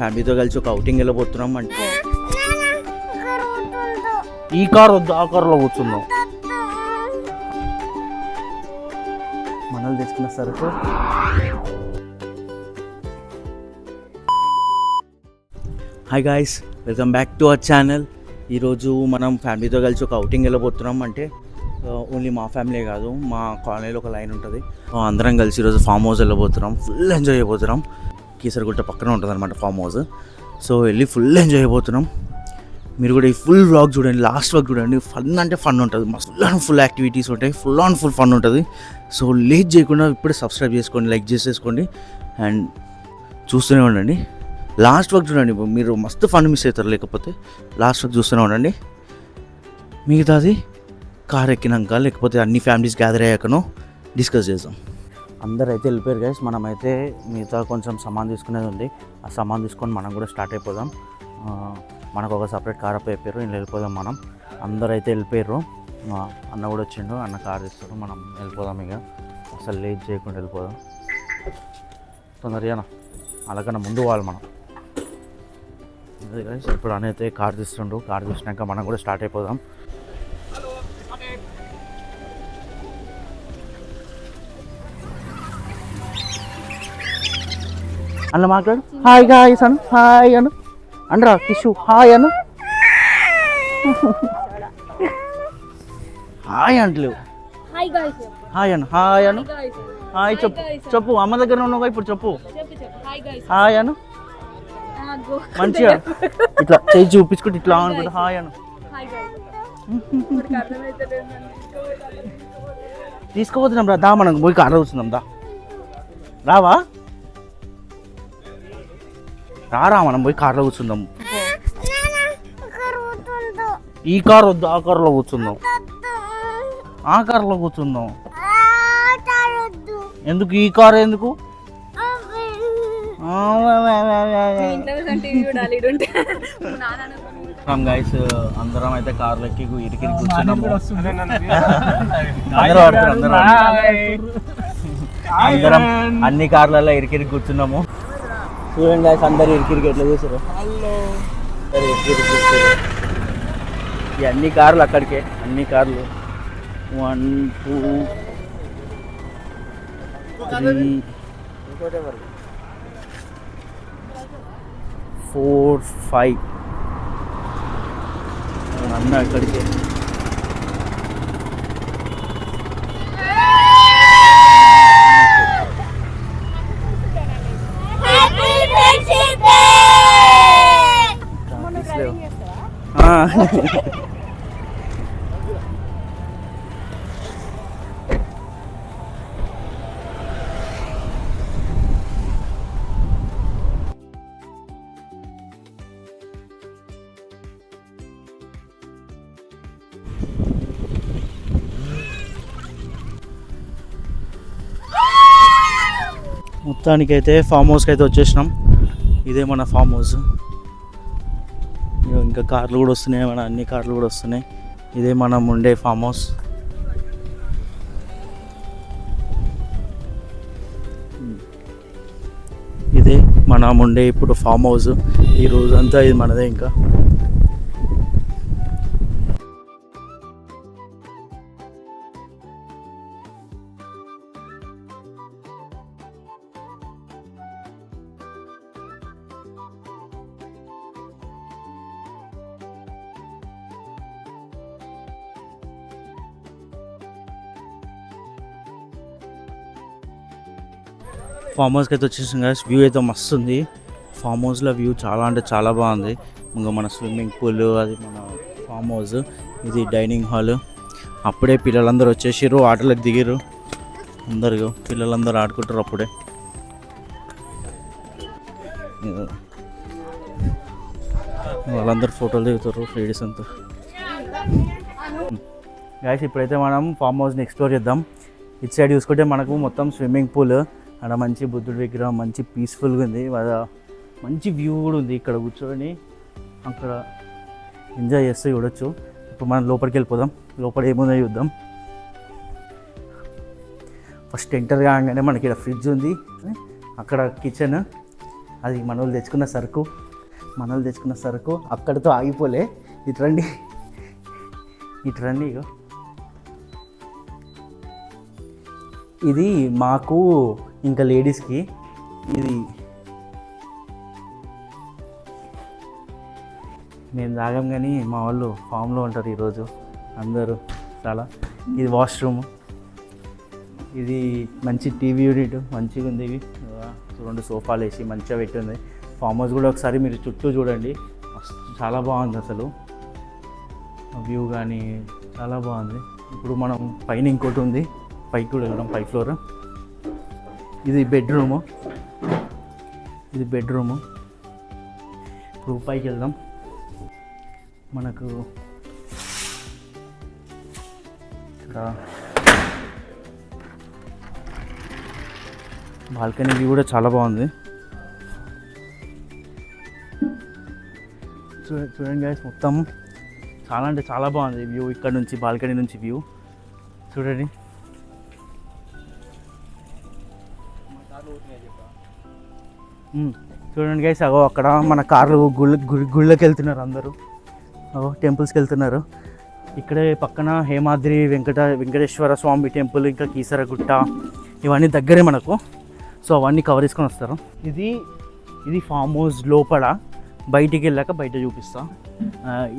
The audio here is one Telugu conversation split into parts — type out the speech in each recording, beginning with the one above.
ఫ్యామిలీతో కలిసి ఒక అవుటింగ్ వెళ్ళబోతున్నాం. అంటే ఈ కార్ వద్దు, ఆ కార్లో కూర్చుందాం. మనల్ని తెచ్చుకున్న సరుకు hi guys, welcome back to our channel. ఈరోజు మనం ఫ్యామిలీతో కలిసి ఒక అవుటింగ్ వెళ్ళబోతున్నాం. అంటే ఓన్లీ మా ఫ్యామిలీ కాదు, మా కాలనీలో ఒక లైన్ ఉంటుంది. అందరం కలిసి ఈరోజు ఫామ్ హౌస్ వెళ్ళబోతున్నాం. ఫుల్ ఎంజాయ్ చేయబోతున్నాం. కీసరగుట్ట పక్కన ఉంటుంది అనమాట ఫామ్ హౌస్. సో వెళ్ళి ఫుల్ ఎంజాయ్ చేయబోతున్నాం. మీరు కూడా ఈ ఫుల్ వ్లాగ్ చూడండి, లాస్ట్ వ్లాగ్ చూడండి. ఫన్ అంటే ఫన్ ఉంటుంది, ఫుల్ యాక్టివిటీస్ ఉంటాయి, ఫుల్ ఫన్ ఉంటుంది. సో లేట్ చేయకుండా ఇప్పుడే సబ్స్క్రైబ్ చేసుకోండి, లైక్ చేసేసుకోండి అండ్ చూస్తూనే ఉండండి. లాస్ట్ వ్లాగ్ చూడండి, మీరు మస్తు ఫన్ మిస్ అవుతారు. లేకపోతే లాస్ట్ వ్లాగ్ చూస్తూనే ఉండండి. మిగతాది కార్ ఎక్కినాక లేకపోతే అన్ని ఫ్యామిలీస్ గ్యాదర్ అయ్యాకనో డిస్కస్ చేద్దాం. అందరు అయితే వెళ్ళిపోయారు గైస్. మనమైతే మిగతా కొంచెం సామాన్ తీసుకునేది ఉంది. ఆ సామాన్ తీసుకొని మనం కూడా స్టార్ట్ అయిపోదాం. మనకు ఒక సపరేట్ కార్ అప్ అయిపోయారు, ఇంట్లో వెళ్ళిపోదాం మనం. అందరు అయితే వెళ్ళిపోయారు. అన్న కూడా వచ్చిండు, అన్న కార్ తీస్తారు. మనం వెళ్ళిపోదాం. ఇక అసలు లేట్ చేయకుండా వెళ్ళిపోదాం. తొందరగా అలాగన్నా ముందు పోవాలి మనం. అదే గైస్, ఇప్పుడు అన్న అయితే కార్ తీస్తుండు. కార్ తీసినాక మనం కూడా స్టార్ట్ అయిపోదాం. అన్న మాట్లాడు. హాయ్ గాయ్స్ అను, హాయ్ అను అండ్రా కిషు, హాయ్ అను. హాయ్ అంటలేవు. హాయ్ అను, హాయ్ అను, హాయ్ చెప్పు. చెప్పు, అమ్మ దగ్గర ఉన్నావుగా ఇప్పుడు చెప్పు. హాయ్ అను మంచిగా, ఇట్లా చేయి చూపించుకుంటే ఇట్లా అనుకుంటా హాయ్ అను. తీసుకోపోతున్నాం రా, దా మనం పోయి కార్ కూర్చుందాం. దా రావా, రారా మనం పోయి కార్లో కూర్చుందాం. ఈ కార్ వద్దు, ఆ కార్లో కూర్చుందాం. ఆ కార్లో కూర్చుందాం. ఎందుకు ఈ కార్ ఎందుకు? గైస్ అందరం అయితే కార్లో ఎక్కి ఇరికి కూర్చున్నాము. అందరం అన్ని కార్లలో ఇరికి కూర్చున్నాము. చూడండి గైస్, అందరు ఇరికి ఎట్లా చూసారు. ఈ అన్ని కార్లు అక్కడికే, అన్ని కార్లు 1 2 3 4 5 అన్నీ అక్కడికే. మొత్తానికైతే ఫామ్ హౌస్కి అయితే వచ్చేసినాం. ఇదే మన ఫామ్ హౌస్. ఇంకా కార్లు కూడా వస్తున్నాయి, మన అన్ని కార్లు కూడా వస్తున్నాయి. ఇదే మనం ఉండే ఫామ్ హౌస్. ఇదే మనం ఉండే ఇప్పుడు ఫామ్ హౌస్. ఈ రోజంతా ఇది మనదే. ఇంకా ఫామ్ హౌస్కి అయితే వచ్చేసాం కదా. వ్యూ అయితే మస్తు ఉంది. ఫామ్ హౌస్లో వ్యూ చాలా అంటే చాలా బాగుంది. ఇంకా మన స్విమ్మింగ్ పూల్, అది మన ఫామ్ హౌస్. ఇది డైనింగ్ హాల్. అప్పుడే పిల్లలందరూ వచ్చేసారు, ఆటలకు దిగారు. అందరు పిల్లలందరూ ఆడుకుంటారు. అప్పుడే వాళ్ళందరూ ఫోటోలు దిగుతారు, లేడీస్ అంతా. గాయస్, ఇప్పుడైతే మనం ఫామ్ హౌస్ని ఎక్స్ప్లోర్ చేద్దాం. ఇటు సైడ్ చూసుకుంటే మనకు మొత్తం స్విమ్మింగ్ పూల్, అక్కడ మంచి బుద్ధుడి విగ్రహం, మంచి పీస్ఫుల్గా ఉంది. మంచి వ్యూ కూడా ఉంది. ఇక్కడ కూర్చొని అక్కడ ఎంజాయ్ చేస్తూ చూడొచ్చు. ఇప్పుడు మనం లోపలికి వెళ్ళిపోదాం. లోపల ఏముందో చూద్దాం. ఫస్ట్ ఎంటర్ కాగానే మనకి ఇక్కడ ఫ్రిడ్జ్ ఉంది, అక్కడ కిచెన్, అది మనోళ్ళు తెచ్చుకున్న సరుకు అక్కడితో ఆగిపోలే. ఇటు రండి ఇగో. ఇది మాకు ఇంకా లేడీస్కి ఇది మేము తాగాం, కానీ మా వాళ్ళు ఫామ్లో ఉంటారు ఈరోజు అందరూ చాలా. ఇది వాష్రూమ్, ఇది మంచి టీవీ యూనిట్ మంచిగా ఉంది. ఇవి 2 సోఫాలు వేసి మంచిగా పెట్టింది. ఫామ్ హౌస్ కూడా ఒకసారి మీరు చుట్టూ చూడండి, చాలా బాగుంది అసలు వ్యూ కానీ చాలా బాగుంది. ఇప్పుడు మనం పైన ఇంకోటి ఉంది, పైకి కూడా వెళ్దాం, 5th ఫ్లోర్. ఇది బెడ్రూము, ఇప్పుడు పైకి వెళ్దాం. మనకు ఇక్కడ బాల్కనీ వ్యూ కూడా చాలా బాగుంది. చూడండి గైస్, మొత్తం చాలా అంటే చాలా బాగుంది వ్యూ. ఇక్కడ నుంచి బాల్కనీ నుంచి వ్యూ చూడండి. చూడండి గైస్, అగో అక్కడ మన కార్లు గుళ్ళకి వెళ్తున్నారు అందరూ, అగో టెంపుల్స్కి వెళ్తున్నారు. ఇక్కడే పక్కన హేమాద్రి వెంకటేశ్వర స్వామి టెంపుల్, ఇంకా కీసరగుట్ట, ఇవన్నీ దగ్గరే మనకు. సో అవన్నీ కవర్ చేసుకొని వస్తారు. ఇది ఫామ్ హౌస్ లోపల, బయటికి వెళ్ళాక బయట చూపిస్తా.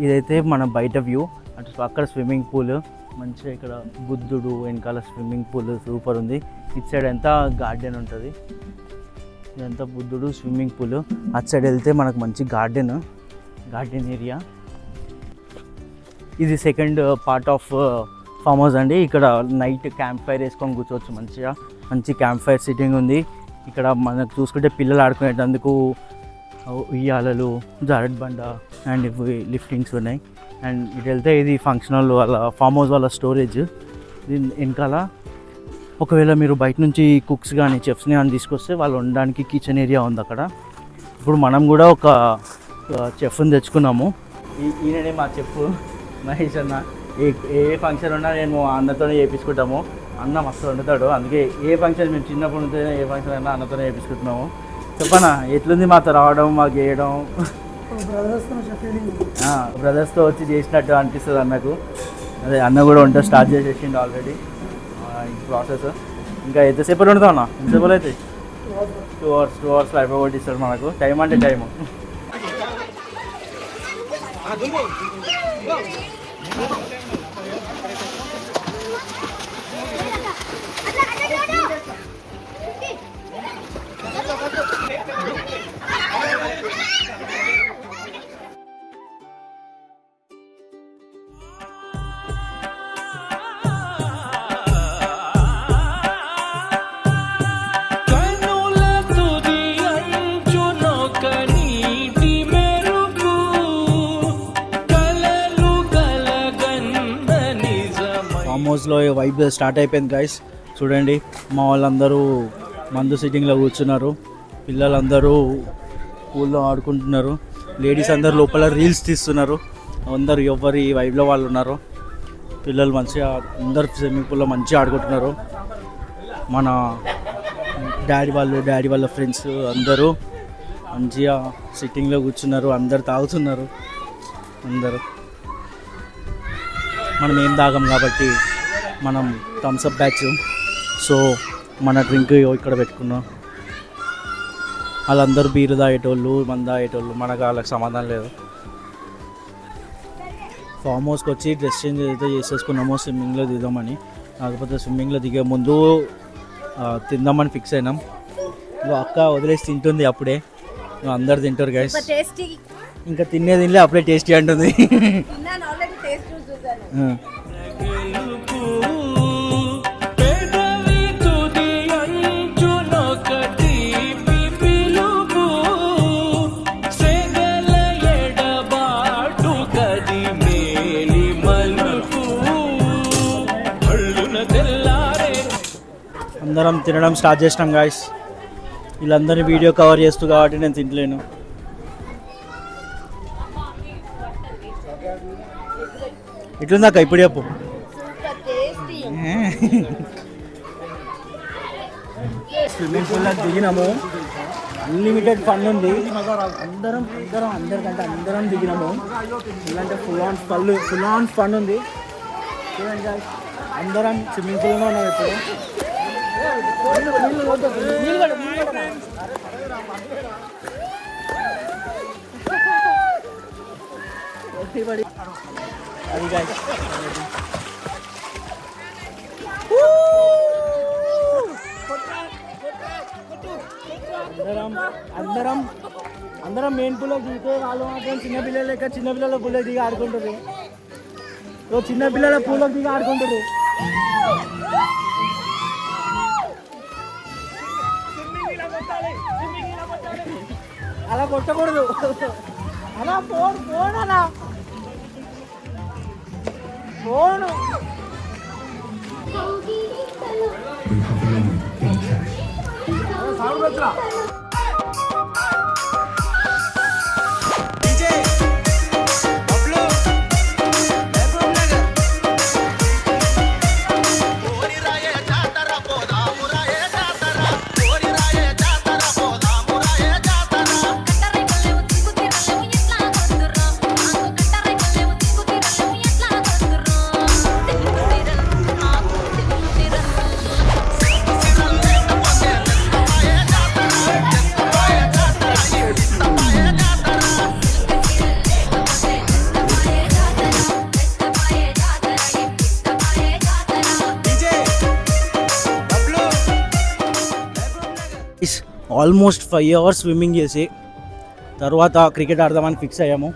ఇదైతే మన బయట వ్యూ. అటు అక్కడ స్విమ్మింగ్ పూల్ మంచిగా, ఇక్కడ బుద్ధుడు వెనకాల స్విమ్మింగ్ పూల్ సూపర్ ఉంది. ఇటు సైడ్ అంతా గార్డెన్ ఉంటుంది, ఇదంతా బుద్ధుడు స్విమ్మింగ్ పూల్. అటు సైడ్ వెళ్తే మనకు మంచి గార్డెన్ ఏరియా. ఇది second part of farm house అండి. ఇక్కడ నైట్ క్యాంప్ ఫైర్ వేసుకొని కూర్చోవచ్చు మంచిగా, మంచి క్యాంప్ ఫైర్ సిట్టింగ్ ఉంది. ఇక్కడ మనకు చూసుకుంటే పిల్లలు ఆడుకునేటందుకు ఉయ్యాలలు, జారెడ్ బండ అండ్ లిఫ్టింగ్స్ ఉన్నాయి. అండ్ ఇటు వెళ్తే ఇది ఫంక్షన్ హాల్ వాళ్ళ ఫామ్ హౌస్ వాళ్ళ స్టోరేజ్. దీని వెనకాల ఒకవేళ మీరు బయట నుంచి కుక్స్ కానీ చెఫ్స్ని కానీ తీసుకొస్తే వాళ్ళు ఉండడానికి కిచెన్ ఏరియా ఉంది అక్కడ. ఇప్పుడు మనం కూడా ఒక చెఫ్ని తెచ్చుకున్నాము. ఈయననే మా చెఫ్ మహేష్ అన్న. ఏ ఫంక్షన్ ఉన్నా నేను అన్నతోనే చేయించుకుంటాము. అన్న మస్తు వండుతాడు, అందుకే ఏ ఫంక్షన్ మేము చిన్నప్పటి నుంచి ఏ ఫంక్షన్ అయినా అన్నతోనే చేయించుకుంటున్నాము. చెప్పనా ఎట్లుంది మాతో రావడం, మాకు చేయడం? బ్రదర్స్తో వచ్చి చేసినట్టు అనిపిస్తుంది అన్నకు. అదే అన్న కూడా వంట స్టార్ట్ చేసేసిండు ఆల్రెడీ ప్రాసెస్. ఇంకా ఎంతసేపు వండుతాం అన్న? ఎంతసేపు అయితే 2 hours అయిపోగొట్టిస్తాడు మనకు. టైం అంటే టైము. ఫామ్ హౌస్లో వైబ్ స్టార్ట్ అయిపోయింది గైస్. చూడండి, మా వాళ్ళందరూ మందు సిట్టింగ్లో కూర్చున్నారు, పిల్లలందరూ పూల్లో ఆడుకుంటున్నారు, లేడీస్ అందరు లోపల రీల్స్ తీస్తున్నారు. అందరు ఎవరి వైబ్లో వాళ్ళు ఉన్నారు. పిల్లలు మంచిగా అందరు స్విమ్మింగ్ పూల్లో మంచిగా ఆడుకుంటున్నారు. మన డాడీ వాళ్ళ ఫ్రెండ్స్ అందరూ మంచిగా సిట్టింగ్లో కూర్చున్నారు, అందరు తాగుతున్నారు. అందరూ మనం ఏం తాగం కాబట్టి మనం థమ్స్అప్ బ్యాచ్, సో మన డ్రింక్ ఇక్కడ పెట్టుకున్నాం. వాళ్ళందరూ బీరు తాగేటోళ్ళు, మందు తాగేటోళ్ళు, మనకు వాళ్ళకి సమాధానం లేదు. ఫామ్ హౌస్కి వచ్చి డ్రెస్ చేంజ్ అయితే చేసేసుకున్నాము స్విమ్మింగ్లో దిగుదామని. కాకపోతే స్విమ్మింగ్లో దిగే ముందు తిందామని ఫిక్స్ అయినాం. అక్క వదిలేసి తింటుంది అప్పుడే, అందరు తింటారు గైస్. ఇంకా తినేదిలే అప్పుడే టేస్టీ అంటుంది. అందరం తినడం స్టార్ట్ చేసినాం గాయస్. వీళ్ళందరినీ వీడియో కవర్ చేస్తూ కాబట్టి నేను తినలేను. ఎట్లుందాక ఇప్పుడు చెప్పు. స్విమ్మింగ్ పూల్లో దిగినాము, అన్లిమిటెడ్ ఫన్ ఉంది. అందరికంటే దిగినాము. ఇలాంటి ఫుల్ ఆన్ ఫన్ ఉంది. చూడండి guys, అందరం స్విమ్మింగ్ పూల్లో ఉన్నాం ఇప్పుడు. అది guys, అందరం మెయిన్ పూల్లో దిగితే వాళ్ళు మాత్రం చిన్నపిల్లలు లెక్క చిన్నపిల్లల పూల్లో దిగి ఆడుకుంటారు. చిన్నపిల్లల పూల్లో దిగి ఆడుకుంటారు. అలా కొట్టకూడదు అలా ఫోన్ అలా ఫోను. ఆల్మోస్ట్ 5 hours స్విమ్మింగ్ చేసి తర్వాత క్రికెట్ ఆడదామని ఫిక్స్ అయ్యాము.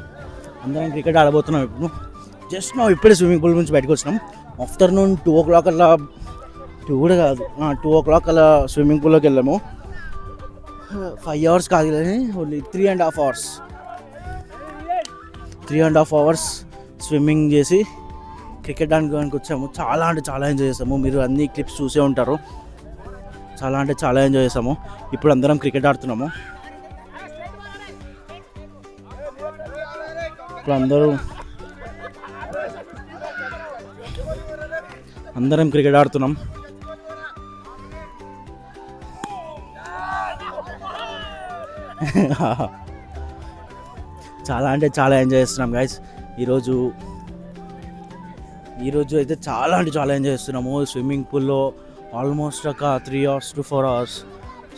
అందరం క్రికెట్ ఆడబోతున్నాం ఇప్పుడు. జస్ట్ మేము ఇప్పుడే స్విమ్మింగ్ పూల్ నుంచి బయటకు వచ్చినాం. ఆఫ్టర్నూన్ 2 o'clock అలా 2 కూడా కాదు 2 o'clock అలా స్విమ్మింగ్ పూల్లోకి వెళ్ళాము. 5 hours కాదు కానీ ఓన్లీ 3.5 hours 3.5 hours స్విమ్మింగ్ చేసి క్రికెట్ ఆడడానికి వచ్చాము. చాలా అంటే చాలా ఎంజాయ్ చేసాము. మీరు అన్ని క్లిప్స్ చూసే ఉంటారు. చాలా అంటే చాలా ఎంజాయ్ చేసాము. ఇప్పుడు అందరం క్రికెట్ ఆడుతున్నాము. ఇప్పుడు అందరం క్రికెట్ ఆడుతున్నాం. చాలా అంటే చాలా ఎంజాయ్ చేస్తున్నాం గైస్. ఈరోజు అయితే చాలా అంటే చాలా ఎంజాయ్ చేస్తున్నాము. స్విమ్మింగ్ పూల్లో ఆల్మోస్ట్ ఒక 3 hours to 4 hours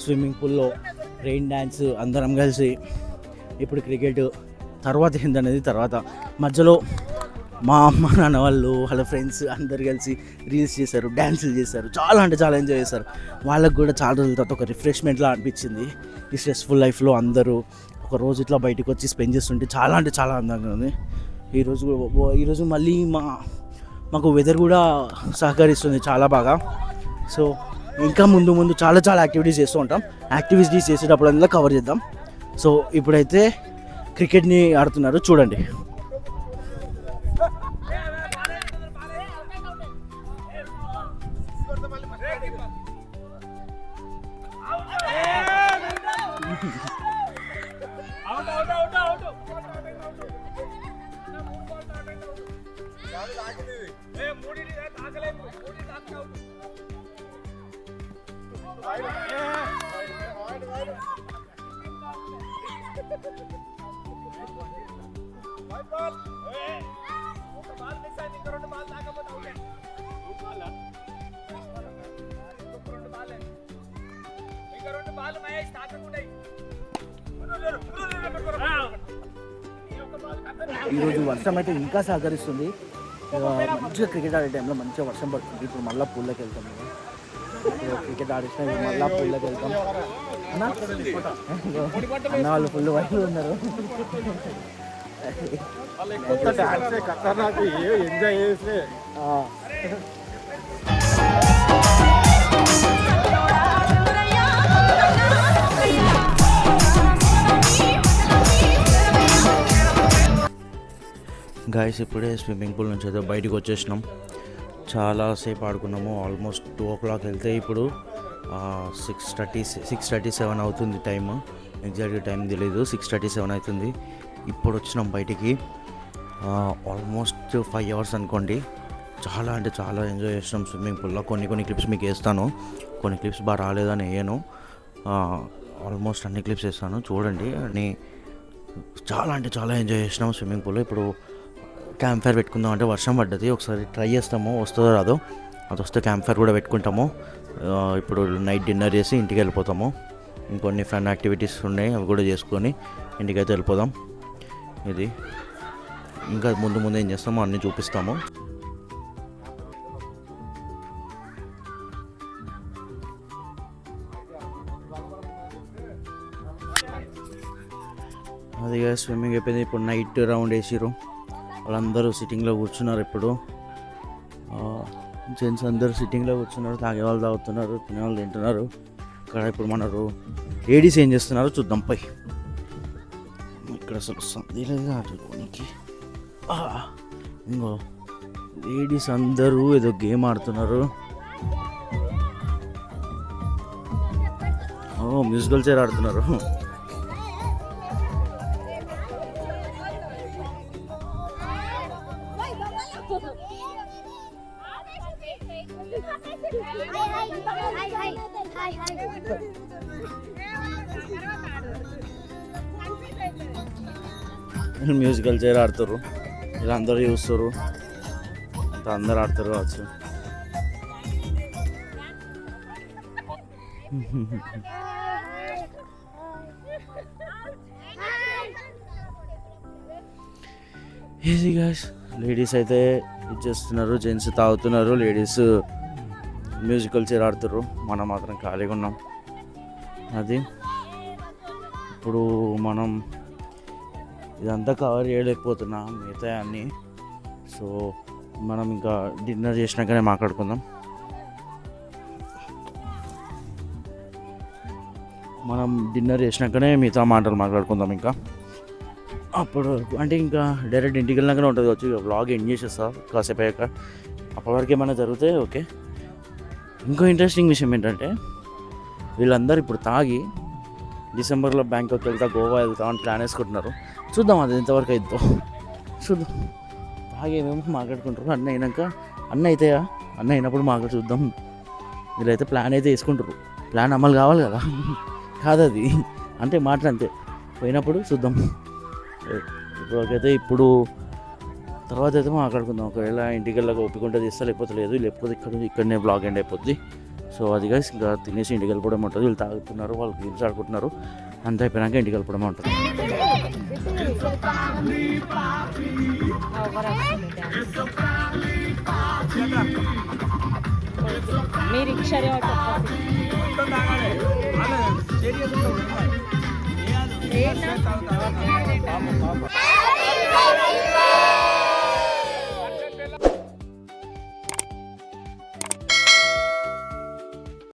స్విమ్మింగ్ పూల్లో రెయిన్ డ్యాన్స్ అందరం కలిసి. ఇప్పుడు క్రికెట్ తర్వాత ఏందనేది తర్వాత. మధ్యలో మా అమ్మ నాన్న వాళ్ళు వాళ్ళ ఫ్రెండ్స్ అందరు కలిసి రీల్స్ చేశారు, డ్యాన్సులు చేశారు. చాలా అంటే చాలా ఎంజాయ్ చేశారు. వాళ్ళకు కూడా చాలా రోజుల తర్వాత ఒక రిఫ్రెష్మెంట్లా అనిపించింది. ఈ స్ట్రెస్ఫుల్ లైఫ్లో అందరూ ఒక రోజు ఇట్లా బయటకు వచ్చి స్పెండ్ చేస్తుంటే చాలా అంటే చాలా అందంగా ఉంది. ఈరోజు మళ్ళీ మాకు వెదర్ కూడా సహకరిస్తుంది చాలా బాగా. సో ఇంకా ముందు చాలా యాక్టివిటీస్ చేస్తూ ఉంటాం. యాక్టివిటీస్ చేసేటప్పుడు అందులో కవర్ చేద్దాం. సో ఇప్పుడైతే క్రికెట్ని ఆడుతున్నారు చూడండి. ఈరోజు వర్షం అయితే ఇంకా సహకరిస్తుంది. మంచిగా క్రికెట్ ఆడే టైంలో మంచిగా వర్షం పడుతుంది. ఇప్పుడు మళ్ళీ పూల్లోకి వెళ్తాం. క్రికెట్ ఆడిస్తే మళ్ళీ పూల్లోకి వెళ్తాం. అన్న వాళ్ళు ఫుల్ వైపు ఉన్నారు. ఎంజాయ్ చేస్తే గాయస్ ఇప్పుడే స్విమ్మింగ్ పూల్ నుంచి అయితే బయటకు వచ్చేసినాం. చాలాసేపు ఆడుకున్నాము. ఆల్మోస్ట్ 2 o'clock వెళ్తే ఇప్పుడు 6:37 అవుతుంది టైము. ఎగ్జాక్ట్గా టైం తెలియదు. 6:37 అవుతుంది. ఇప్పుడు వచ్చినాం బయటికి. ఆల్మోస్ట్ 5 hours అనుకోండి. చాలా అంటే చాలా ఎంజాయ్ చేసినాం స్విమ్మింగ్ పూల్లో. కొన్ని క్లిప్స్ మీకు వేస్తాను. కొన్ని క్లిప్స్ బాగా రాలేదని వేయను. ఆల్మోస్ట్ అన్ని క్లిప్స్ వేస్తాను చూడండి. అన్ని చాలా అంటే చాలా ఎంజాయ్ చేసినాము స్విమ్మింగ్ పూల్లో. ఇప్పుడు క్యాంప్ ఫైర్ పెట్టుకుందాం అంటే వర్షం పడ్డది, ఒకసారి ట్రై చేస్తాము, వస్తుందో రాదో. అది వస్తే క్యాంప్ ఫైర్ కూడా పెట్టుకుంటాము. ఇప్పుడు నైట్ డిన్నర్ చేసి ఇంటికి వెళ్ళిపోతాము. ఇంకొన్ని ఫన్ యాక్టివిటీస్ ఉన్నాయి, అవి కూడా చేసుకొని ఇంటికైతే వెళ్ళిపోదాం. ఇది ఇంకా ముందు ముందు ఏం చేస్తామో అన్నీ చూపిస్తాము. అది స్విమ్మింగ్ అయిపోయింది. ఇప్పుడు నైట్ రౌండ్ వేసిరు, వాళ్ళందరూ సిట్టింగ్లో కూర్చున్నారు. ఇప్పుడు జెంట్స్ అందరూ సిట్టింగ్లో కూర్చున్నారు, తాగే వాళ్ళు తాగుతున్నారు, తినేవాళ్ళు తింటున్నారు. ఇక్కడ ఇప్పుడు మనరు లేడీస్ ఏం చేస్తున్నారో చూద్దాం. పై ఇక్కడ అసలు సంధి లేదు ఆడుకోనికి. ఇంకో లేడీస్ అందరూ ఏదో గేమ్ ఆడుతున్నారు. మ్యూజికల్ చైర్ ఆడుతున్నారు. మ్యూజికల్ చైర్ ఆడుతారు, ఇలా అందరూ చూస్తారు, అందరు ఆడతారు కావచ్చు. Easy guys. లేడీస్ అయితే ఇది చేస్తున్నారు, జెంట్స్ తాగుతున్నారు, లేడీస్ మ్యూజికల్ చైర్ ఆడుతారు. మనం మాత్రం ఖాళీగా ఉన్నాం. అది ఇప్పుడు మనం ఇదంతా కవర్ చేయలేకపోతున్నాం మిగతా అన్నీ. సో మనం ఇంకా డిన్నర్ చేసినాకనే మాట్లాడుకుందాం. మనం డిన్నర్ చేసినాకనే మిగతా మాటలు మాట్లాడుకుందాం. ఇంకా అప్పుడు అంటే ఇంకా డైరెక్ట్ ఇంటికి వెళ్ళినాకనే ఉంటుంది వచ్చి వ్లాగ్ ఎండ్ చేసేస్తా కాసేపు అయ్యాక. అప్పటి వరకు ఏమైనా జరిగితే ఓకే. ఇంకో ఇంట్రెస్టింగ్ విషయం ఏంటంటే వీళ్ళందరూ ఇప్పుడు తాగి డిసెంబర్లో బ్యాంకాక్ వెళ్తా, గోవా వెళ్తా అని ప్లాన్ వేసుకుంటున్నారు. చూద్దాం అది ఎంతవరకు అవుతుందో చూద్దాం. తాగి ఏమేమో మాట్లాడుకుంటారు. అన్న అయినాక అన్న అవుతాయా, అన్న అయినప్పుడు మాట్లాడు చూద్దాం. వీళ్ళైతే ప్లాన్ అయితే వేసుకుంటారు. ప్లాన్ అమలు కావాలి కదా, కాదు అది అంటే మాటలు అంతే. పోయినప్పుడు చూద్దాం. ఇప్పటికైతే ఇప్పుడు తర్వాత అయితే మాట్లాడుకుందాం. ఒకవేళ ఇంటికి వెళ్ళక ఒప్పుకుంటే తీస్తా, లేకపోతే లేదు, లేకపోతే ఇక్కడనే బ్లాగ్ ఎండ్ అయిపోద్ది. సో అది గైస్ ఇంకా తినేసి ఇంటికి వెళ్ళిపోవడం ఉంటుంది. వీళ్ళు తాగుతున్నారు, వాళ్ళు గేమ్స్ ఆడుకుంటున్నారు, అంత అయిపోయినాక ఇంటికి వెళ్ళిపోవడం ఉంటుంది.